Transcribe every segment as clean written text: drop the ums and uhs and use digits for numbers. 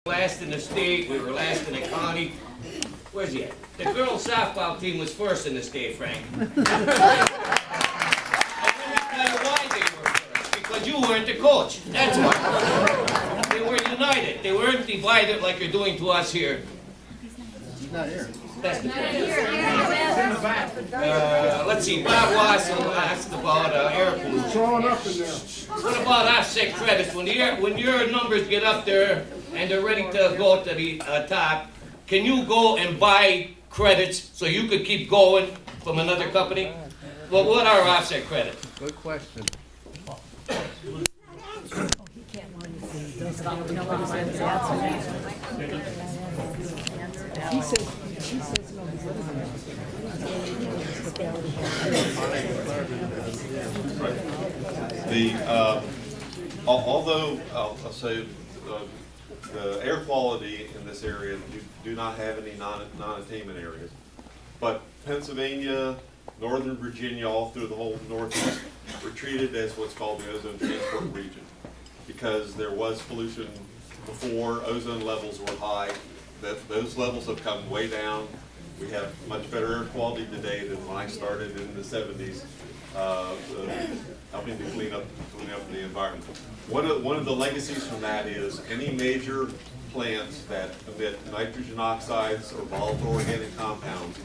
Last in the state, we were last in the county. Where's he at? The girls softball team was first in the state, Frank. And let me tell you why they were first. Because you weren't the coach. That's why. They were united. They weren't divided like you're doing to us here. He's not here. That's the point. Let's see, Bob Wassel asked about air pollution. Throwing up in there. What about offset credits? When your numbers get up there and they're ready to go to the top, can you go and buy credits so you could keep going from another company? Well, what are offset credits? Good question. Although I'll say the air quality in this area, you do not have any non-attainment areas, but Pennsylvania, Northern Virginia, all through the whole Northeast were treated as what's called the ozone transport region because there was pollution before. Ozone levels were high. Those levels have come way down. We have much better air quality today than when I started in the 70s, helping to clean up the environment. One of the legacies from that is any major plants that emit nitrogen oxides or volatile organic compounds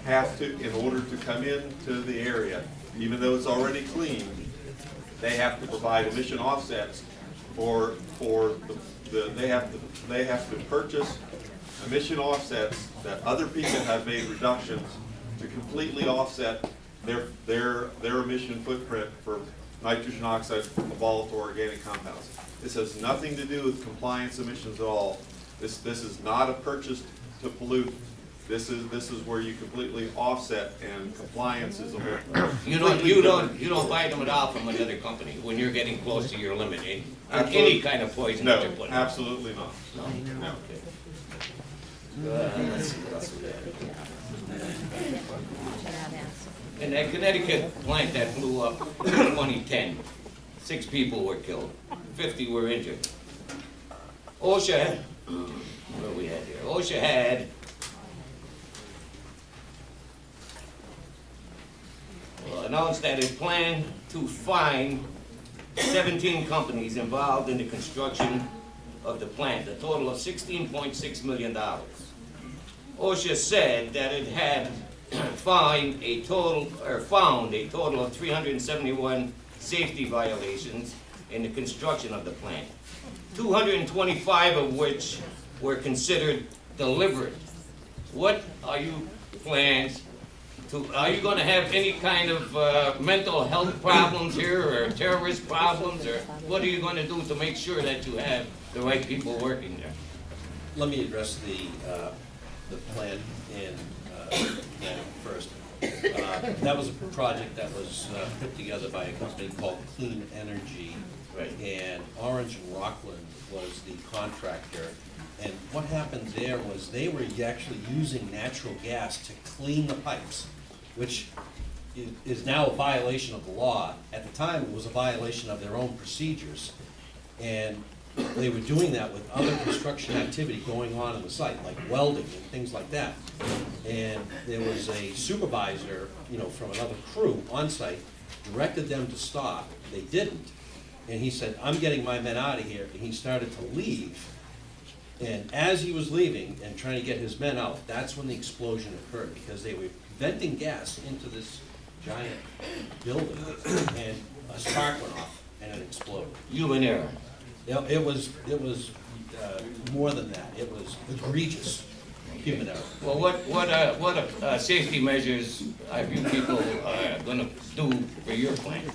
have to, in order to come into the area, even though it's already clean, they have to provide emission offsets they have to purchase emission offsets that other people have made reductions to completely offset their emission footprint for nitrogen oxides and volatile organic compounds. This has nothing to do with compliance emissions at all. This is not a purchase to pollute. This is where you completely offset, and compliance is a whole. You don't buy them at all from another company when you're getting close to your limit in any kind of poison that you're putting. No, absolutely not. No. No. Let's see what else we got. In that Connecticut plant that blew up in 2010, 6 people were killed, 50 were injured. OSHA, what we had here? OSHA had announced that it planned to fine 17 companies involved in the construction of the plant, a total of $16.6 million. OSHA said that it had found a total of 371 safety violations in the construction of the plant, 225 of which were considered deliberate. What are you plans to, are you going to have any kind of mental health problems here or terrorist problems, or what are you going to do to make sure that you have the right people working there? Let me address the plan in first. That was a project that was put together by a company called Clean Energy, Right. and Orange and Rockland was the contractor. And what happened there was they were actually using natural gas to clean the pipes, which is now a violation of the law. At the time, it was a violation of their own procedures. And they were doing that with other construction activity going on the site, like welding and things like that. And there was a supervisor, from another crew on site, directed them to stop. They didn't. And he said, "I'm getting my men out of here." And he started to leave. And as he was leaving and trying to get his men out, that's when the explosion occurred, because they were venting gas into this giant building, and a spark went off and it exploded. Human error. It was more than that. It was egregious human error. Well, what safety measures are you people going to do for your plant?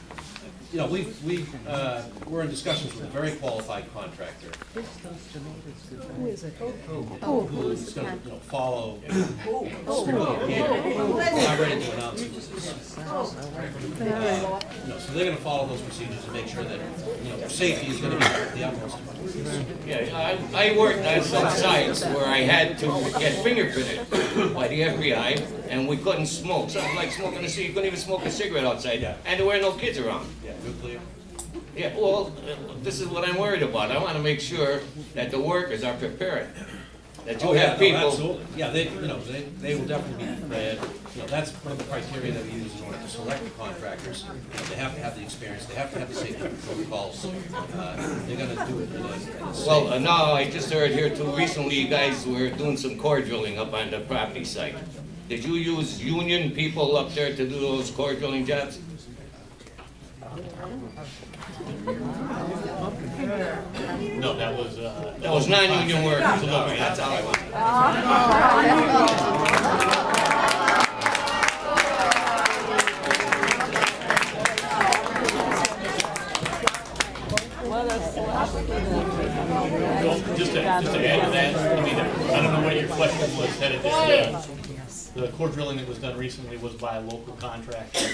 We're in discussions with a very qualified contractor. Who is it? Who's going to follow. I'm ready to announce it. So they're going to follow those procedures and make sure that safety is going to be the utmost. Yeah, I worked on some sites where I had to get fingerprinted by the FBI, and we couldn't smoke. Something like smoking a cigarette, you couldn't even smoke a cigarette outside, Yeah. and there were no kids around. Yeah, nuclear. Yeah, well, this is what I'm worried about. I wanna make sure that the workers are prepared. That you Oh, yeah, have no, people. absolutely. Yeah, they will definitely be prepared. That's one of the criteria that we use in order to select the contractors. They have to have the experience, they have to have the safety protocols. They're gonna do it in a safe. Well, no, I just heard here too, recently you guys were doing some core drilling up on the property site. Did you use union people up there to do those core drilling jobs? No, that was, That was non-union work. Sorry, that's all I want. just to add to that, I mean, I don't know what your question was headed this. The core drilling that was done recently was by a local contractor,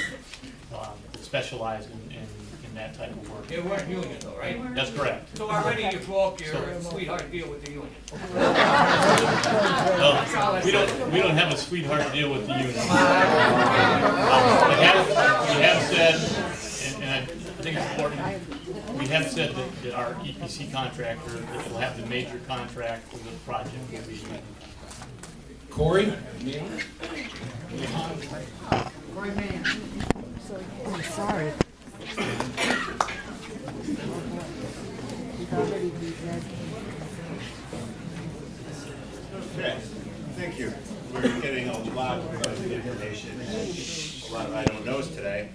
that specialized in that type of work. They weren't union though, right? That's correct. So already you broke your sweetheart deal with the union. We don't have a sweetheart deal with the union. We have said, and I think it's important, we have said that our EPC contractor that will have the major contract for the project will be union. Corey? I'm sorry. Okay, thank you. We're getting a lot of information, a lot of I don't knows today.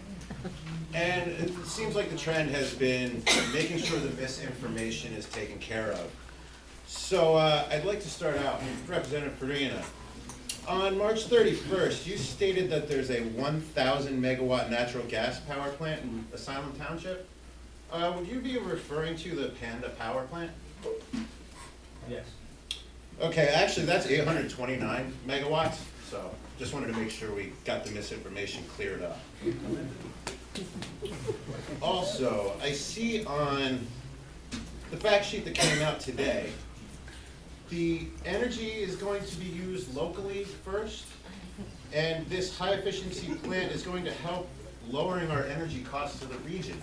And it seems like the trend has been making sure that misinformation is taken care of. So I'd like to start out, Representative Farina. On March 31st, you stated that there's a 1,000 megawatt natural gas power plant in Asylum Township. Would you be referring to the Panda power plant? Yes. Okay, actually, that's 829 megawatts, so just wanted to make sure we got the misinformation cleared up. Also, I see on the fact sheet that came out today, the energy is going to be used locally first, and this high-efficiency plant is going to help lowering our energy costs to the region.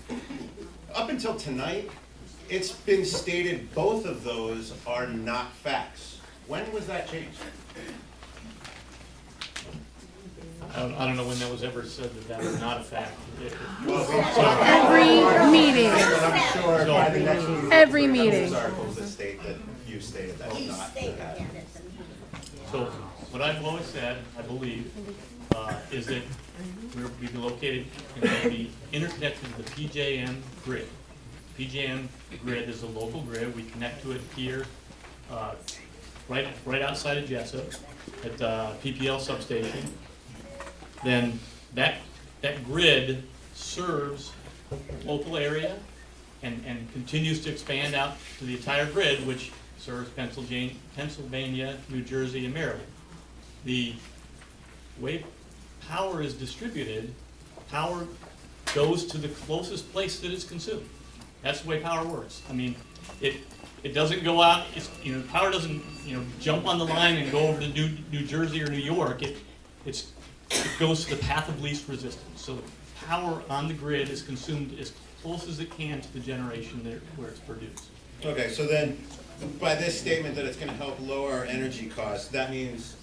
Up until tonight, it's been stated both of those are not facts. When was that changed? I don't know when that was ever said that that was not a fact. Every meeting, I'm sure by the next meeting. every there's meeting. articles that state that you stated that was not the fact. So what I've always said, I believe, is that we'll be located and be interconnected to the PJM grid. PJM grid is a local grid. We connect to it here, right outside of Jessup at the PPL substation. Then that grid serves local area and continues to expand out to the entire grid, which serves Pennsylvania, New Jersey, and Maryland. The way power is distributed, power goes to the closest place that it's consumed. That's the way power works. I mean, it doesn't go out. Power doesn't jump on the line and go over to New Jersey or New York. It goes to the path of least resistance. So the power on the grid is consumed as close as it can to the generation where it's produced. Okay, so then, by this statement that it's gonna help lower our energy costs, that means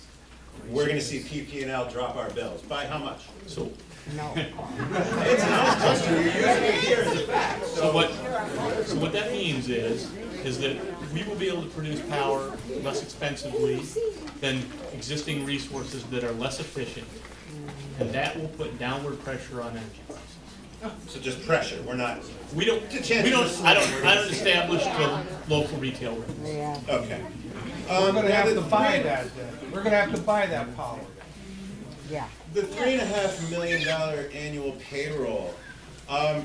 we're gonna see PP&L drop our bills. By how much? So, No. It's an honest question, you're using it here as a fact, so what that means is that we will be able to produce power less expensively than existing resources that are less efficient, and that will put downward pressure on energy prices. So just pressure, we're not, I don't establish the local retail rates. Yeah. okay. We're gonna now have the to buy three- that then. We're gonna have to buy that power. Yeah. The $3.5 million annual payroll, I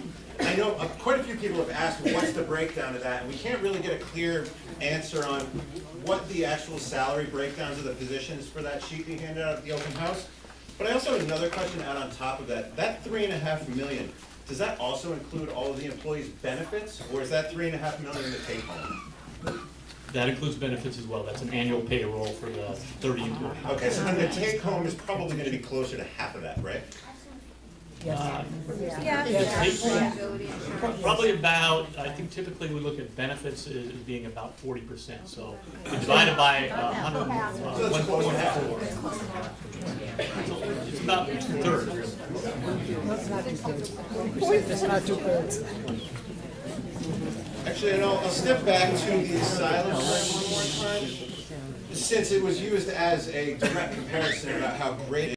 know quite a few people have asked, what's the breakdown of that? And we can't really get a clear answer on what the actual salary breakdowns of the positions for that sheet being handed out at the open house. But I also have another question out on top of that. That $3.5 million, does that also include all of the employees' benefits? Or is that $3.5 million the take home? That includes benefits as well. That's an annual payroll for the 30 employees. Okay, so then the take home is probably gonna be closer to half of that, right? Probably about, I think typically we look at benefits as being about 40%, so we divide it by 1.4. It's about 2/3, really. It's not too bad. Actually, and I'll step back to the asylum plan one more time, since it was used as a direct comparison about how great